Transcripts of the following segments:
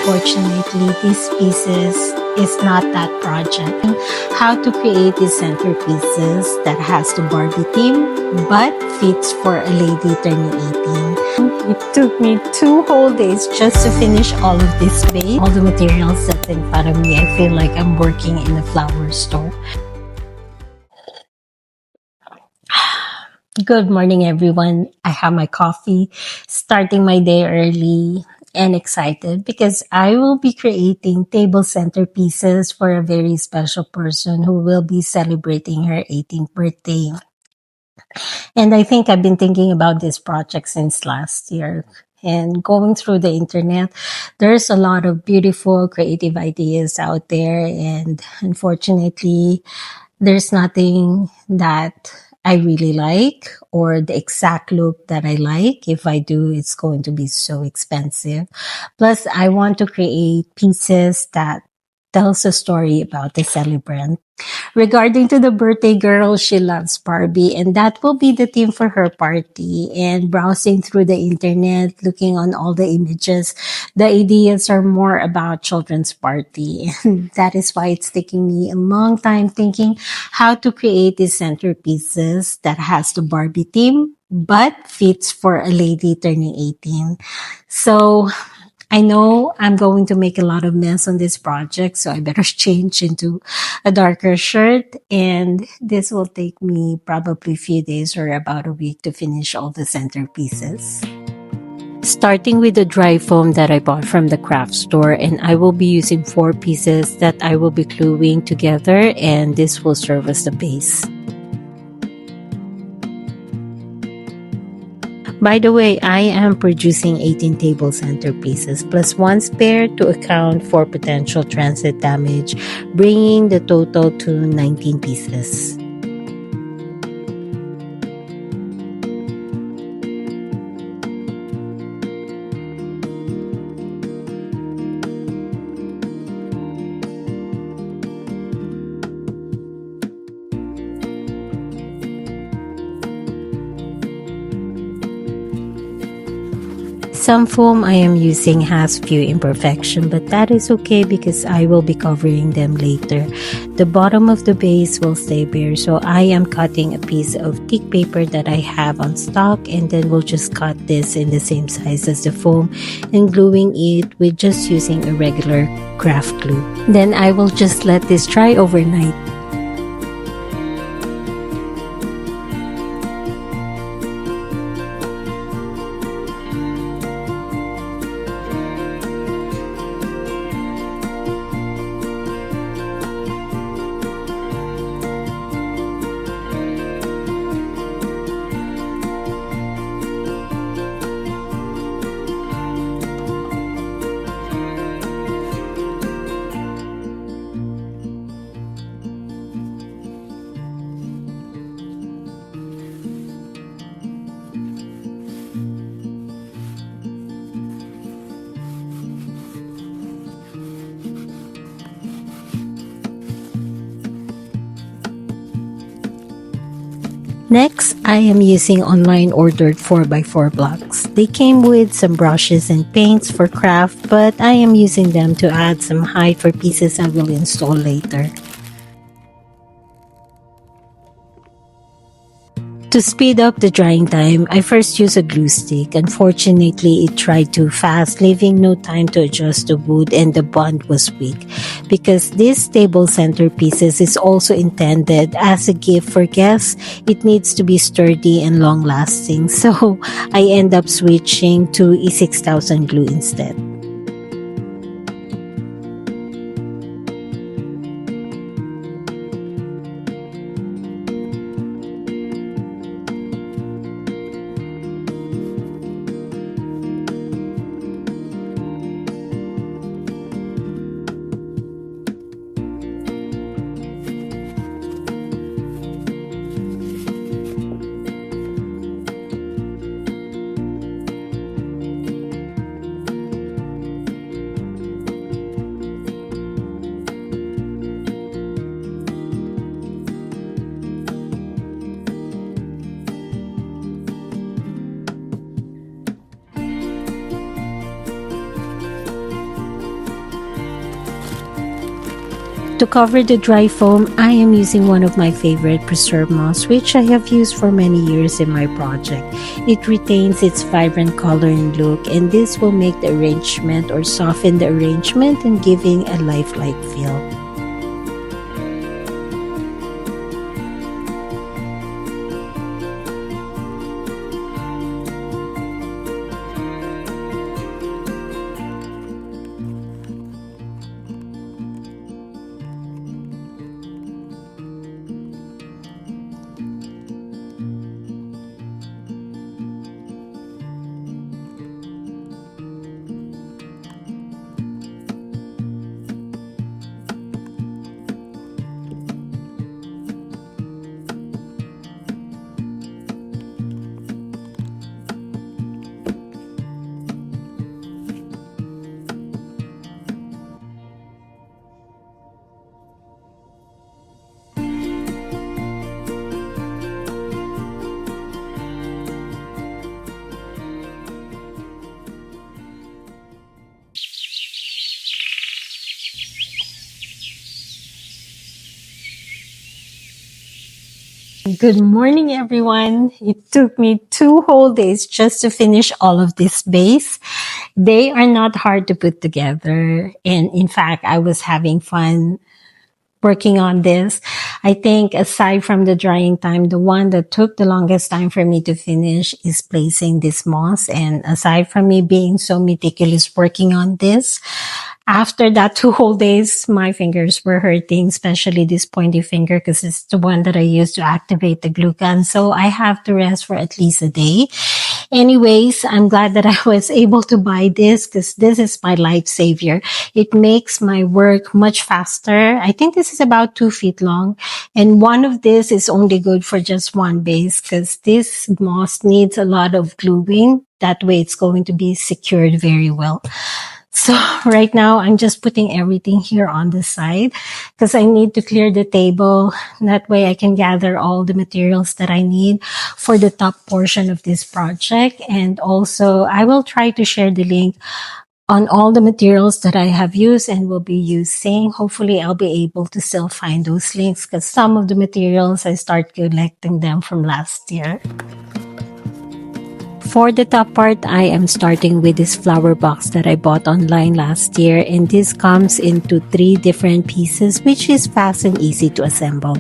unfortunately, these pieces is not that project. How to create these centerpieces that has the Barbie theme but fits for a lady turning 18. It took me 2 whole days just to finish all of this base. All the materials that's in front of me, I feel like I'm working in a flower store. Good morning, everyone. I have my coffee, starting my day early and excited because I will be creating table centerpieces for a very special person who will be celebrating her 18th birthday. And I think I've been thinking about this project since last year. And going through the internet, there's a lot of beautiful creative ideas out there. And unfortunately, there's nothing that I really like or the exact look that I like. If I do, it's going to be so expensive. Plus, I want to create pieces that tells a story about the celebrant. Regarding to the birthday girl, she loves Barbie, and that will be the theme for her party. And browsing through the internet, looking on all the images, the ideas are more about children's party. And that is why it's taking me a long time thinking how to create these centerpieces that has the Barbie theme, but fits for a lady turning 18. So I know I'm going to make a lot of mess on this project, so I better change into a darker shirt. And this will take me probably a few days or about a week to finish all the centerpieces. Starting with the dry foam that I bought from the craft store, and I will be using 4 pieces that I will be gluing together, and this will serve as the base. By the way, I am producing 18 table centerpieces plus 1 spare to account for potential transit damage, bringing the total to 19 pieces. Some foam I am using has few imperfections, but that is okay because I will be covering them later. The bottom of the base will stay bare, so I am cutting a piece of thick paper that I have on stock, and then we'll just cut this in the same size as the foam and gluing it with just using a regular craft glue. Then I will just let this dry overnight. Next, I am using online ordered 4x4 blocks. They came with some brushes and paints for craft, but I am using them to add some height for pieces I will install later. To speed up the drying time, I first used a glue stick. Unfortunately, it dried too fast, leaving no time to adjust the wood, and the bond was weak. Because this table centerpieces is also intended as a gift for guests, it needs to be sturdy and long-lasting. So I end up switching to E6000 glue instead. To cover the dry foam, I am using one of my favorite preserved moss, which I have used for many years in my project. It retains its vibrant color and look, and this will make the arrangement or soften the arrangement and giving a lifelike feel. Good morning, everyone. It took me 2 whole days just to finish all of this base. They are not hard to put together. And in fact, I was having fun working on this. I think aside from the drying time, the one that took the longest time for me to finish is placing this moss. And aside from me being so meticulous working on this, after that 2 whole days, my fingers were hurting, especially this pointy finger because it's the one that I use to activate the glue gun. So I have to rest for at least a day. Anyways, I'm glad that I was able to buy this because this is my life savior. It makes my work much faster. I think this is about 2 feet long. And one of this is only good for just one base because this moss needs a lot of gluing. That way it's going to be secured very well. So right now I'm just putting everything here on the side because I need to clear the table. That way I can gather all the materials that I need for the top portion of this project. And also I will try to share the link on all the materials that I have used and will be using. Hopefully I'll be able to still find those links because some of the materials I start collecting them from last year. For the top part, I am starting with this flower box that I bought online last year, and this comes into 3 different pieces, which is fast and easy to assemble.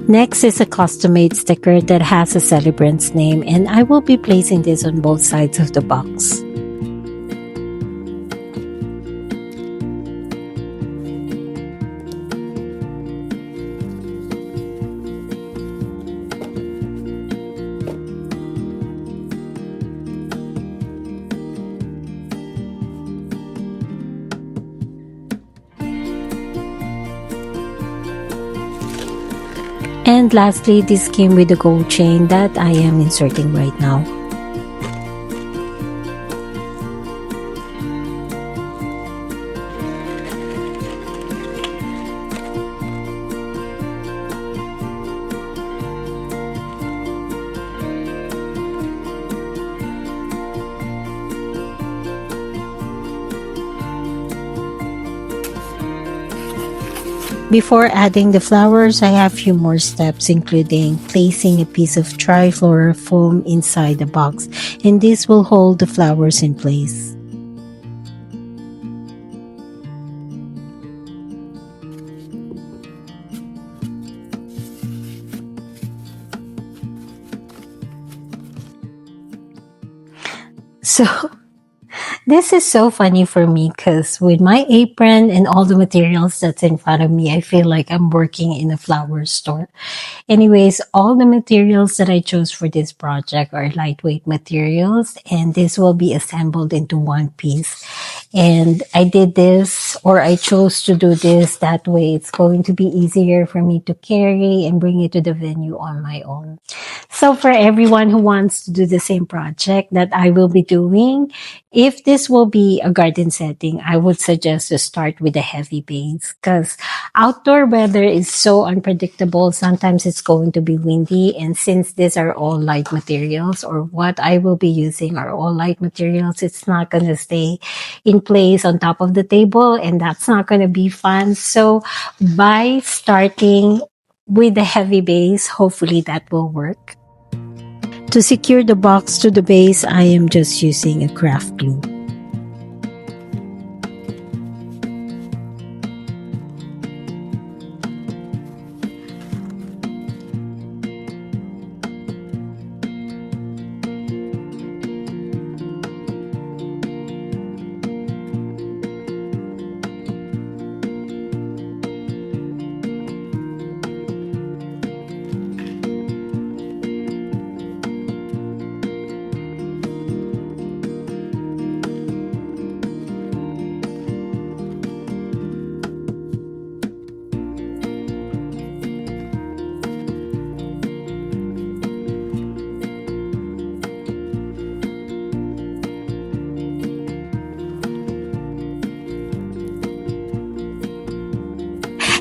Next is a custom-made sticker that has a celebrant's name, and I will be placing this on both sides of the box. And lastly, this came with the gold chain that I am inserting right now. Before adding the flowers, I have a few more steps, including placing a piece of trifloral foam inside the box, and this will hold the flowers in place. So This is so funny for me because with my apron and all the materials that's in front of me, I feel like I'm working in a flower store. Anyways, all the materials that I chose for this project are lightweight materials, and this will be assembled into one piece. And I did this, or I chose to do this that way. It's going to be easier for me to carry and bring it to the venue on my own. So for everyone who wants to do the same project that I will be doing, if this will be a garden setting, I would suggest to start with a heavy base because outdoor weather is so unpredictable. Sometimes it's going to be windy. And since these are all light materials, or what I will be using are all light materials, it's not going to stay in place on top of the table. And that's not going to be fun. So by starting with the heavy base, hopefully that will work. To secure the box to the base, I am just using a craft glue.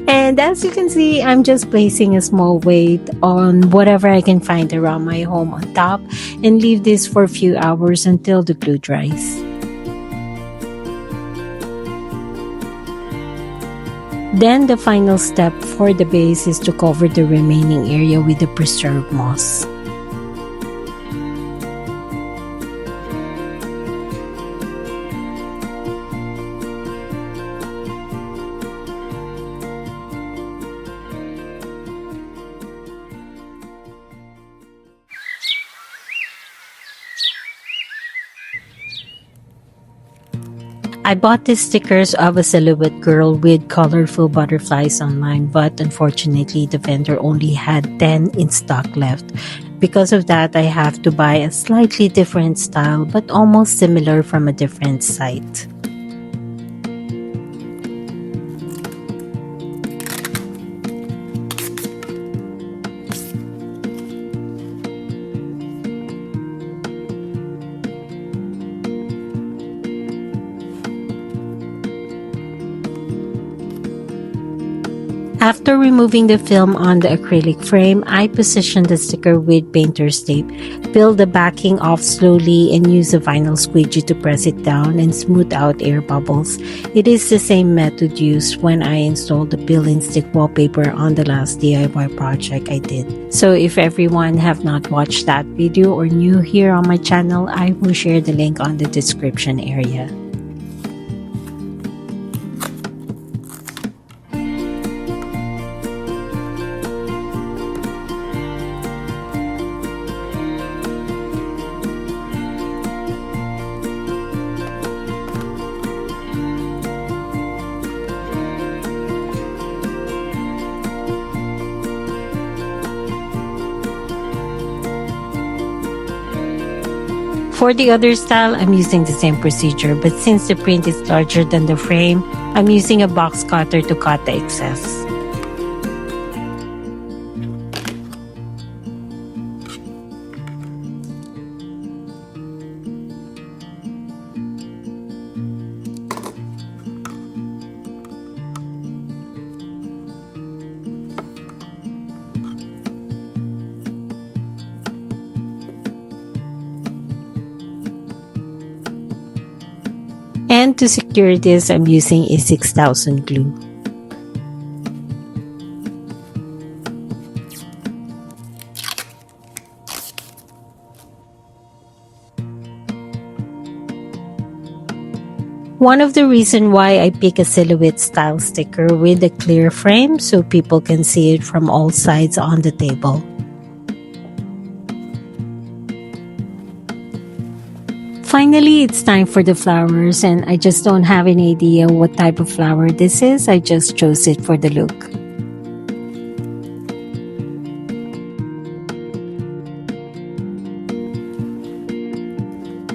And as you can see, I'm just placing a small weight on whatever I can find around my home on top and leave this for a few hours until the glue dries. Then the final step for the base is to cover the remaining area with the preserved moss. I bought these stickers of a silhouette girl with colorful butterflies online, but unfortunately the vendor only had 10 in stock left. Because of that, I have to buy a slightly different style but almost similar from a different site. After removing the film on the acrylic frame, I position the sticker with painter's tape, peel the backing off slowly, and use a vinyl squeegee to press it down and smooth out air bubbles. It is the same method used when I installed the peel-and-stick wallpaper on the last DIY project I did. So if everyone have not watched that video or new here on my channel, I will share the link on the description area. For the other style, I'm using the same procedure, but since the print is larger than the frame, I'm using a box cutter to cut the excess. And to secure this, I'm using a 6000 glue. One of the reasons why I pick a silhouette style sticker with a clear frame so people can see it from all sides on the table. Finally, it's time for the flowers, and I just don't have any idea what type of flower this is. I just chose it for the look.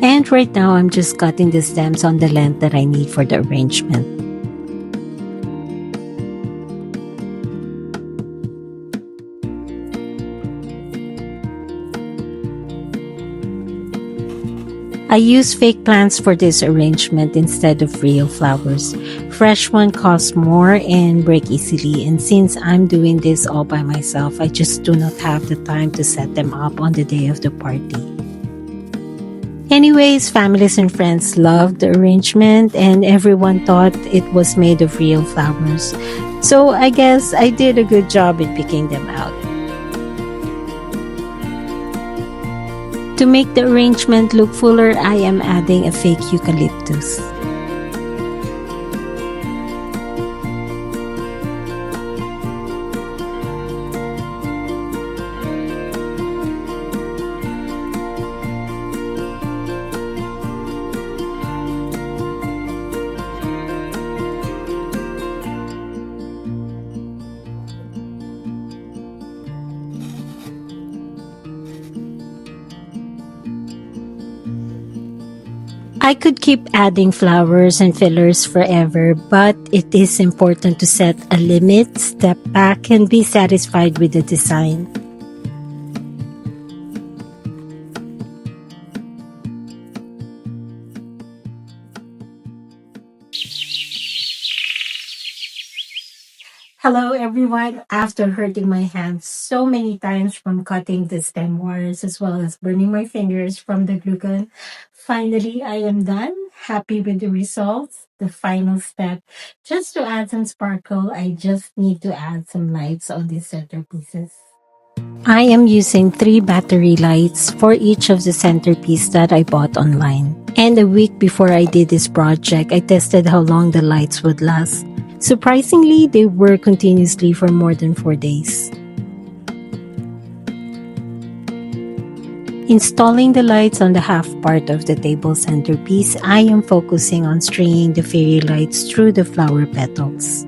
And right now, I'm just cutting the stems on the length that I need for the arrangement. I use fake plants for this arrangement instead of real flowers. Fresh one costs more and break easily, and since I'm doing this all by myself, I just do not have the time to set them up on the day of the party. Anyways, families and friends loved the arrangement and everyone thought it was made of real flowers. So I guess I did a good job in picking them out. To make the arrangement look fuller, I am adding a fake eucalyptus. I could keep adding flowers and fillers forever, but it is important to set a limit, step back, and be satisfied with the design. Hello everyone. After hurting my hands so many times from cutting the stem wires as well as burning my fingers from the glue gun, finally I am done. Happy with the results. The final step. Just to add some sparkle, I just need to add some lights on these centerpieces. I am using 3 battery lights for each of the centerpiece that I bought online. And a week before I did this project, I tested how long the lights would last. Surprisingly, they work continuously for more than 4 days. Installing the lights on the half part of the table centerpiece, I am focusing on stringing the fairy lights through the flower petals.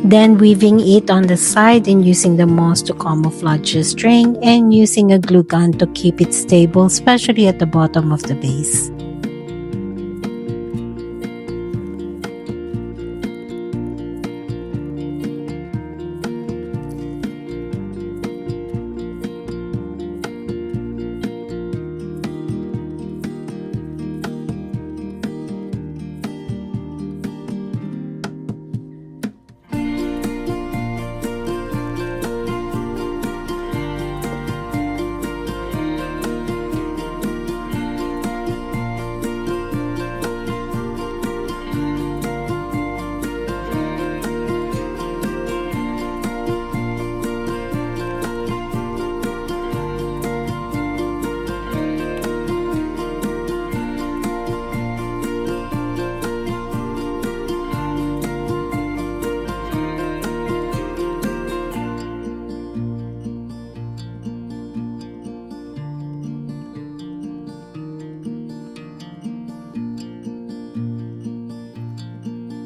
Then weaving it on the side and using the moss to camouflage the string and using a glue gun to keep it stable, especially at the bottom of the base.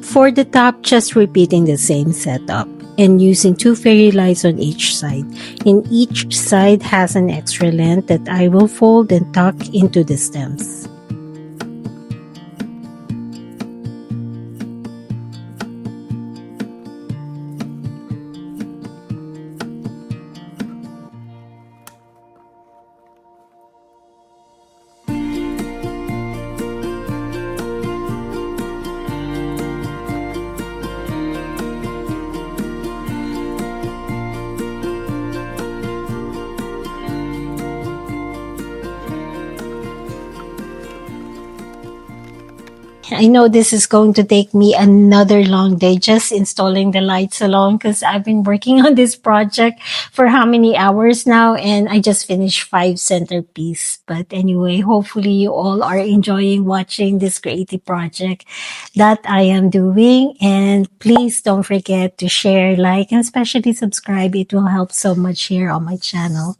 For the top, just repeating the same setup and using 2 fairy lights on each side. And each side has an extra length that I will fold and tuck into the stems. I know this is going to take me another long day just installing the lights alone because I've been working on this project for how many hours now, and I just finished 5 centerpiece. But anyway, hopefully you all are enjoying watching this creative project that I am doing. And please don't forget to share, like, and especially subscribe. It will help so much here on my channel.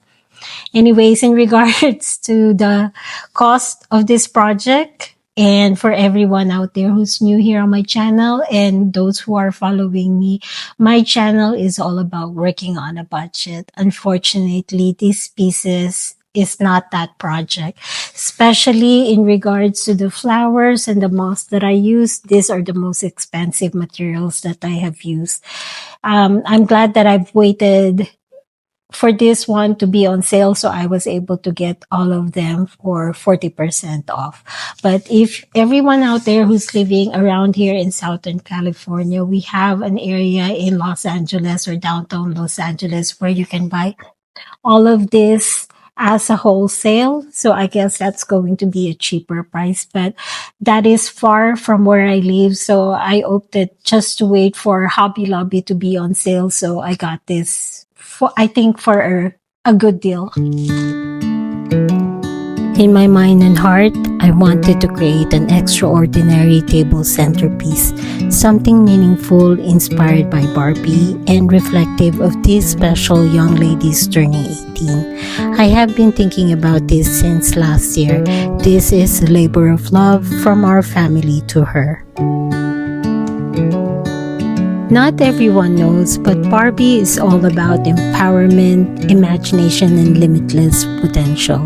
Anyways, in regards to the cost of this project, and for everyone out there who's new here on my channel and those who are following me, my channel is all about working on a budget. Unfortunately, these pieces is not that project, especially in regards to the flowers and the moss that I use. These are the most expensive materials that I have used. I'm glad that I've waited for this one to be on sale, so I was able to get all of them for 40% off. But if everyone out there who's living around here in Southern California, we have an area in Los Angeles or downtown Los Angeles where you can buy all of this as a wholesale. So I guess that's going to be a cheaper price, but that is far from where I live. So I opted just to wait for Hobby Lobby to be on sale. So I got this for, I think, for a good deal. In my mind and heart, I wanted to create an extraordinary table centerpiece, something meaningful, inspired by Barbie, and reflective of this special young lady's turning 18. I have been thinking about this since last year. This is a labor of love from our family to her. Not everyone knows, but Barbie is all about empowerment, imagination, and limitless potential.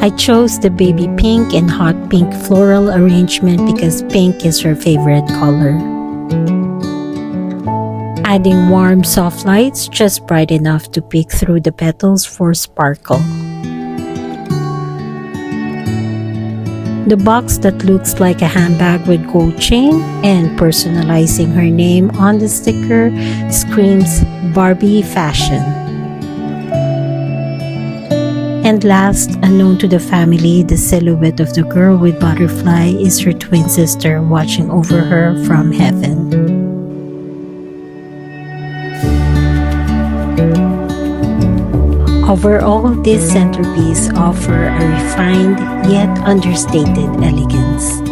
I chose the baby pink and hot pink floral arrangement because pink is her favorite color. Adding warm, soft lights just bright enough to peek through the petals for sparkle. The box that looks like a handbag with gold chain and personalizing her name on the sticker screams Barbie fashion. And last, unknown to the family, the silhouette of the girl with butterfly is her twin sister watching over her from heaven. Overall, this centerpiece offers a refined yet understated elegance.